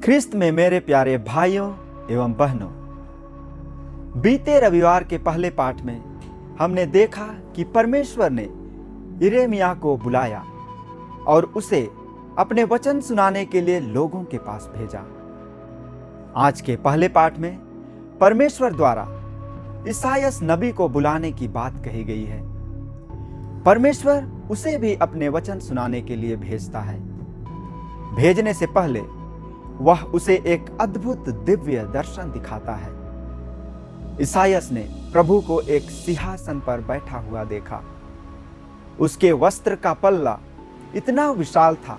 ख्रिस्त में मेरे प्यारे भाइयों एवं बहनों, बीते रविवार के पहले पाठ में हमने देखा कि परमेश्वर ने यिर्मयाह को बुलाया और उसे अपने वचन सुनाने के लिए लोगों के पास भेजा। आज के पहले पाठ में परमेश्वर द्वारा ईसायास नबी को बुलाने की बात कही गई है। परमेश्वर उसे भी अपने वचन सुनाने के लिए भेजता है। भेजने से पहले वह उसे एक अद्भुत दिव्य दर्शन दिखाता है। ईसायास ने प्रभु को एक सिंहासन पर बैठा हुआ देखा। उसके वस्त्र का पल्ला इतना विशाल था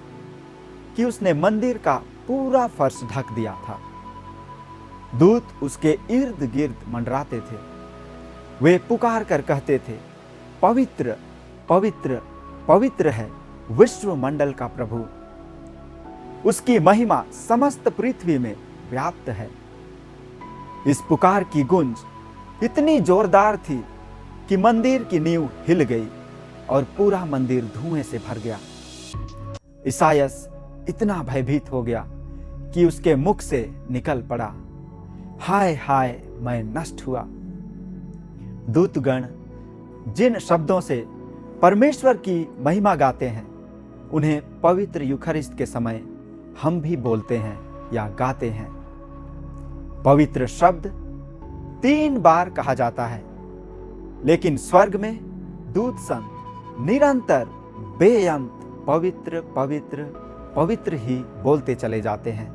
कि उसने मंदिर का पूरा फर्श ढक दिया था। दूत उसके इर्द गिर्द मंडराते थे। वे पुकार कर कहते थे, पवित्र पवित्र पवित्र है विश्व मंडल का प्रभु। उसकी महिमा समस्त पृथ्वी में व्याप्त है। इस पुकार की गूंज इतनी जोरदार थी कि मंदिर की नींव हिल गई और पूरा मंदिर धुएं से भर गया। ईसायास इतना भयभीत हो गया कि उसके मुख से निकल पड़ा, हाय हाय मैं नष्ट हुआ। दूतगण जिन शब्दों से परमेश्वर की महिमा गाते हैं, उन्हें पवित्र यूखरिस्त के समय हम भी बोलते हैं या गाते हैं। पवित्र शब्द 3 बार कहा जाता है, लेकिन स्वर्ग में दूत संग निरंतर बेअंत पवित्र पवित्र पवित्र ही बोलते चले जाते हैं।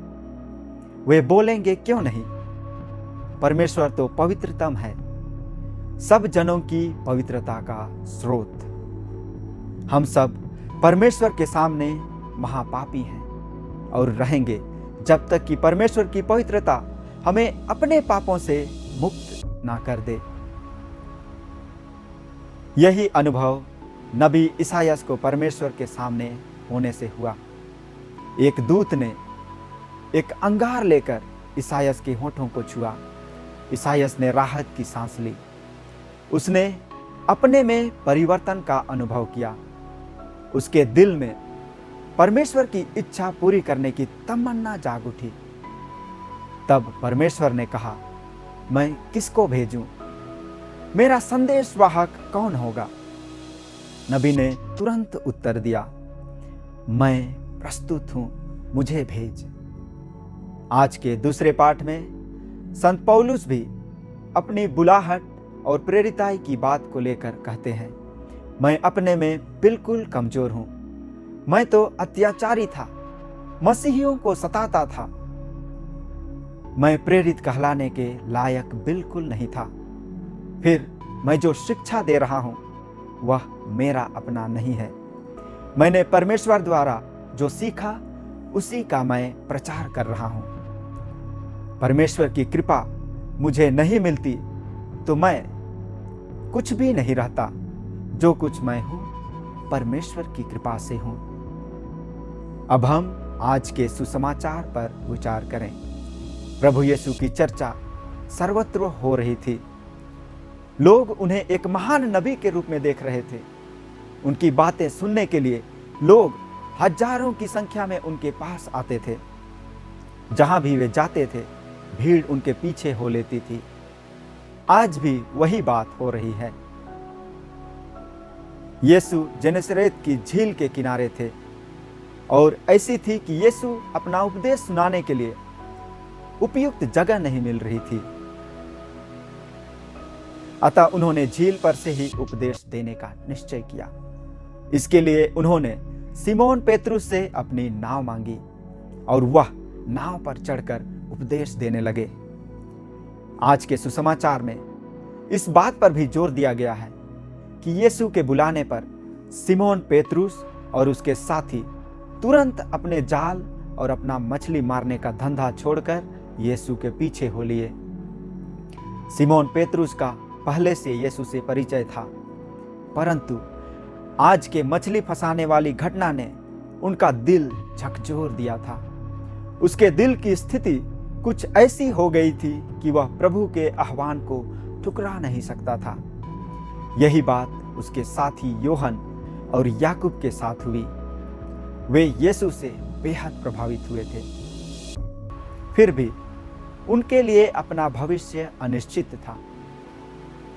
वे बोलेंगे क्यों नहीं? परमेश्वर तो पवित्रतम है, सब जनों की पवित्रता का स्रोत। हम सब परमेश्वर के सामने महापापी हैं और रहेंगे जब तक कि परमेश्वर की पवित्रता हमें अपने पापों से मुक्त ना कर दे। यही अनुभव नबी ईसायास को परमेश्वर के सामने होने से हुआ। एक दूत ने एक अंगार लेकर ईसायास के होठों को छुआ। ईसायास ने राहत की सांस ली। उसने अपने में परिवर्तन का अनुभव किया। उसके दिल में परमेश्वर की इच्छा पूरी करने की तमन्ना जाग उठी। तब परमेश्वर ने कहा, मैं किसको भेजूं? मेरा संदेशवाहक कौन होगा? नबी ने तुरंत उत्तर दिया, मैं प्रस्तुत हूं, मुझे भेज। आज के दूसरे पाठ में संत पौलुस भी अपनी बुलाहट और प्रेरिताई की बात को लेकर कहते हैं, मैं अपने में बिल्कुल कमजोर हूं। मैं तो अत्याचारी था, मसीहियों को सताता था। मैं प्रेरित कहलाने के लायक बिल्कुल नहीं था। फिर मैं जो शिक्षा दे रहा हूं वह मेरा अपना नहीं है। मैंने परमेश्वर द्वारा जो सीखा उसी का मैं प्रचार कर रहा हूं। परमेश्वर की कृपा मुझे नहीं मिलती तो मैं कुछ भी नहीं रहता। जो कुछ मैं हूं परमेश्वर की कृपा से हूं। अब हम आज के सुसमाचार पर विचार करें। प्रभु यीशु की चर्चा सर्वत्र हो रही थी। लोग उन्हें एक महान नबी के रूप में देख रहे थे। उनकी बातें सुनने के लिए लोग हजारों की संख्या में उनके पास आते थे। जहां भी वे जाते थे, भीड़ उनके पीछे हो लेती थी। आज भी वही बात हो रही है। यीशु जेनेसरेत की झील के किनारे थे और ऐसी थी कि यीशु अपना उपदेश सुनाने के लिए उपयुक्त जगह नहीं मिल रही थी। अतः उन्होंने झील पर से ही उपदेश देने का निश्चय किया। इसके लिए उन्होंने सिमोन पेतरुस से अपनी नाव मांगी और वह नाव पर चढ़कर उपदेश देने लगे। आज के सुसमाचार में इस बात पर भी जोर दिया गया है कि यीशु के बुलाने पर सिमोन पेतरुस और उसके साथी तुरंत अपने जाल और अपना मछली मारने का धंधा छोड़कर यीशु के पीछे हो लिए। सिमोन पेतरुस का पहले से यीशु से परिचय था, परंतु आज के मछली फंसाने वाली घटना ने उनका दिल झकझोर दिया था। उसके दिल की स्थिति कुछ ऐसी हो गई थी कि वह प्रभु के आह्वान को ठुकरा नहीं सकता था। यही बात उसके साथी योहन और याकूब के साथ हुई। वे यीशु से बेहद प्रभावित हुए थे। फिर भी उनके लिए अपना भविष्य अनिश्चित था।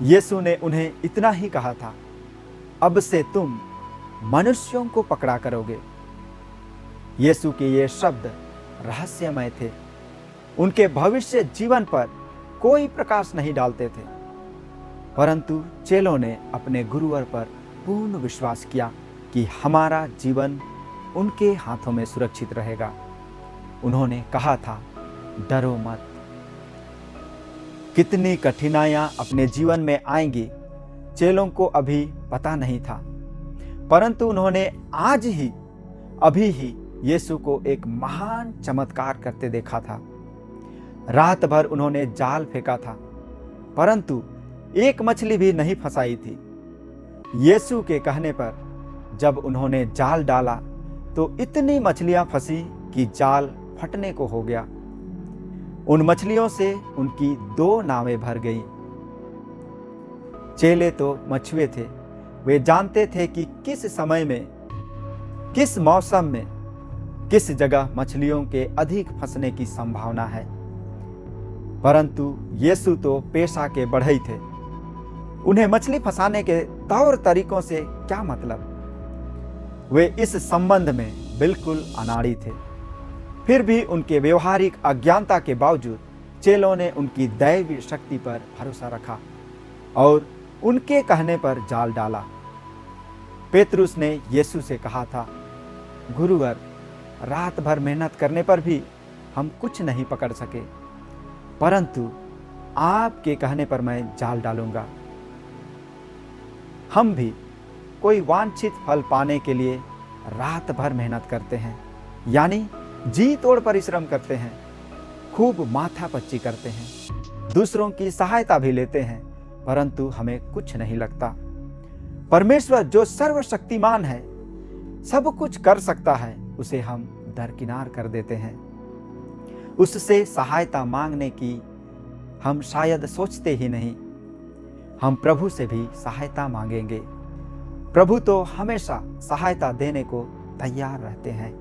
यीशु ने उन्हें इतना ही कहा था, अब से तुम मनुष्यों को पकड़ा करोगे। यीशु के ये शब्द रहस्यमय थे। उनके भविष्य जीवन पर कोई प्रकाश नहीं डालते थे, परंतु चेलों ने अपने गुरुवर पर पूर्ण विश्वास किया कि हमारा जीवन उनके हाथों में सुरक्षित रहेगा। उन्होंने कहा था, डरो मत। कितनी कठिनाइयां अपने जीवन में आएंगी, चेलों को अभी पता नहीं था, परंतु उन्होंने आज ही, अभी ही यीशु को एक महान चमत्कार करते देखा था। रात भर उन्होंने जाल फेंका था, परंतु एक मछली भी नहीं फंसाई थी। यीशु के कहने पर जब उन्होंने जाल डाला तो इतनी मछलियां फंसी कि जाल फटने को हो गया। उन मछलियों से उनकी 2 नावें भर गईं। चेले तो मछुए थे, वे जानते थे कि किस समय में, किस मौसम में, किस जगह मछलियों के अधिक फंसने की संभावना है। परंतु यीशु तो पेशा के बढ़ई थे। उन्हें मछली फंसाने के तौर तरीकों से क्या मतलब? वे इस संबंध में बिल्कुल अनाड़ी थे। फिर भी उनके व्यवहारिक अज्ञानता के बावजूद चेलों ने उनकी दैवीय शक्ति पर भरोसा रखा और उनके कहने पर जाल डाला। पेतरुस ने यीशु से कहा था, गुरुवर, रात भर मेहनत करने पर भी हम कुछ नहीं पकड़ सके, परंतु आपके कहने पर मैं जाल डालूंगा। हम भी कोई वांछित फल पाने के लिए रात भर मेहनत करते हैं, यानी जी तोड़ परिश्रम करते हैं, खूब माथापच्ची करते हैं, दूसरों की सहायता भी लेते हैं, परंतु हमें कुछ नहीं लगता। परमेश्वर जो सर्वशक्तिमान है, सब कुछ कर सकता है, उसे हम दरकिनार कर देते हैं। उससे सहायता मांगने की हम शायद सोचते ही नहीं। हम प्रभु से भी सहायता मांगेंगे। प्रभु तो हमेशा सहायता देने को तैयार रहते हैं।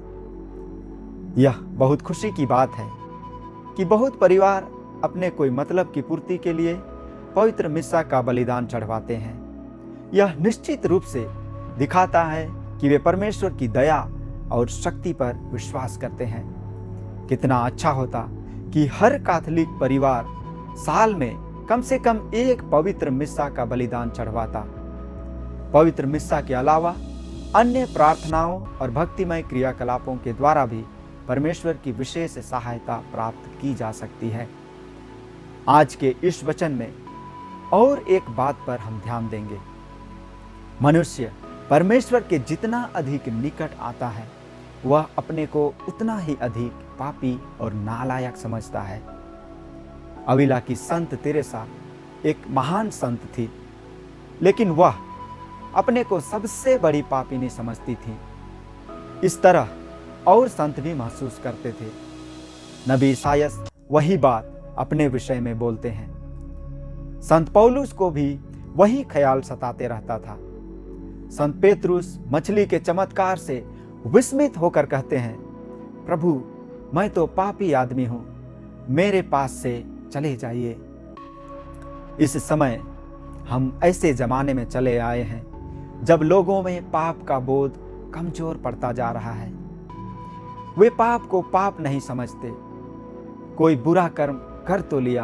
यह बहुत खुशी की बात है कि बहुत परिवार अपने कोई मतलब की पूर्ति के लिए पवित्र मिस्सा का बलिदान चढ़वाते हैं। यह निश्चित रूप से दिखाता है कि वे परमेश्वर की दया और शक्ति पर विश्वास करते हैं। कितना अच्छा होता कि हर कैथोलिक परिवार साल में कम से कम एक पवित्र मिस्सा का बलिदान चढ़वाता। पवित्र मिस्सा के अलावा अन्य प्रार्थनाओं और भक्तिमय क्रियाकलापों के द्वारा भी परमेश्वर की विशेष सहायता प्राप्त की जा सकती है। आज के इस वचन में और एक बात पर हम ध्यान देंगे। मनुष्य परमेश्वर के जितना अधिक निकट आता है, वह अपने को उतना ही अधिक पापी और नालायक समझता है। अविला की संत तेरेसा एक महान संत थी, लेकिन वह अपने को सबसे बड़ी पापिनी समझती थी। इस तरह और संत भी महसूस करते थे। नबी ईसायास वही बात अपने विषय में बोलते हैं। संत पौलुस को भी वही ख्याल सताते रहता था। संत पेतरुस मछली के चमत्कार से विस्मित होकर कहते हैं, प्रभु, मैं तो पापी आदमी हूं, मेरे पास से चले जाइए। इस समय हम ऐसे जमाने में चले आए हैं जब लोगों में पाप का बोध कमजोर पड़ता जा रहा है। वे पाप को पाप नहीं समझते। कोई बुरा कर्म कर तो लिया,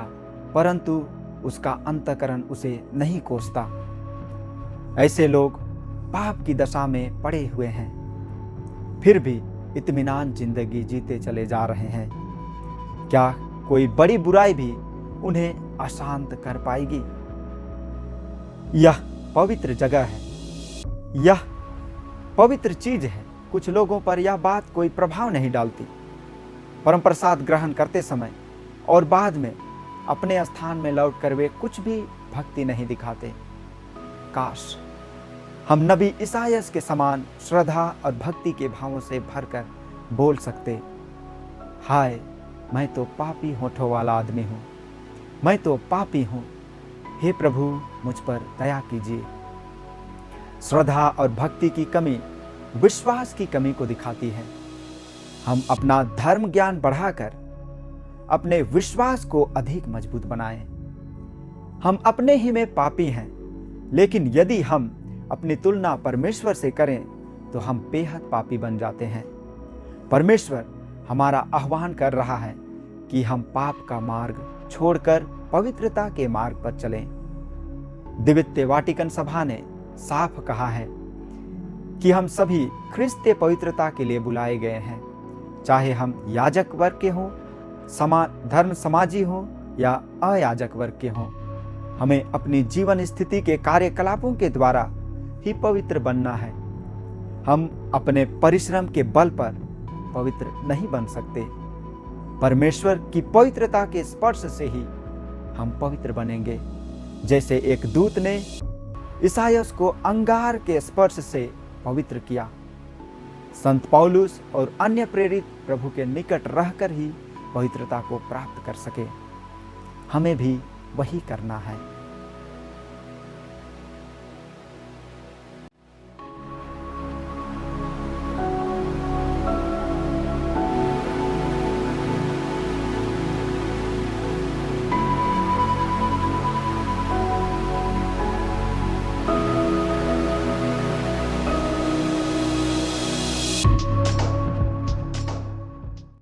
परंतु उसका अंतःकरण उसे नहीं कोसता। ऐसे लोग पाप की दशा में पड़े हुए हैं, फिर भी इत्मीनान जिंदगी जीते चले जा रहे हैं। क्या कोई बड़ी बुराई भी उन्हें अशांत कर पाएगी? यह पवित्र जगह है, यह पवित्र चीज है। कुछ लोगों पर यह बात कोई प्रभाव नहीं डालती। परम प्रसाद ग्रहण करते समय और बाद में अपने स्थान में लौटकर वे कुछ भी भक्ति नहीं दिखाते। काश हम नबी ईसायास के समान श्रद्धा और भक्ति के भावों से भरकर बोल सकते, हाय, मैं तो पापी होठों वाला आदमी हूँ, मैं तो पापी हूँ, हे प्रभु मुझ पर दया कीजिए। श्रद्धा और भक्ति की कमी विश्वास की कमी को दिखाती है। हम अपना धर्म ज्ञान बढ़ाकर अपने विश्वास को अधिक मजबूत बनाएं। हम अपने ही में पापी हैं, लेकिन यदि हम अपनी तुलना परमेश्वर से करें तो हम बेहद पापी बन जाते हैं। परमेश्वर हमारा आह्वान कर रहा है कि हम पाप का मार्ग छोड़कर पवित्रता के मार्ग पर चलें। द्वितीय वाटिकन सभा ने साफ कहा है कि हम सभी ख्रिस्तीय पवित्रता के लिए बुलाए गए हैं, चाहे हम याजक वर्ग के हों, धर्म समाजी हों या अयाजक वर्ग के हों। हमें अपनी जीवन स्थिति के कार्यकलापों के द्वारा ही पवित्र बनना है। हम अपने परिश्रम के बल पर पवित्र नहीं बन सकते। परमेश्वर की पवित्रता के स्पर्श से ही हम पवित्र बनेंगे। जैसे एक दूत ने ईसायास को अंगार के स्पर्श से पवित्र किया, संत पौलुस और अन्य प्रेरित प्रभु के निकट रहकर ही पवित्रता को प्राप्त कर सके। हमें भी वही करना है।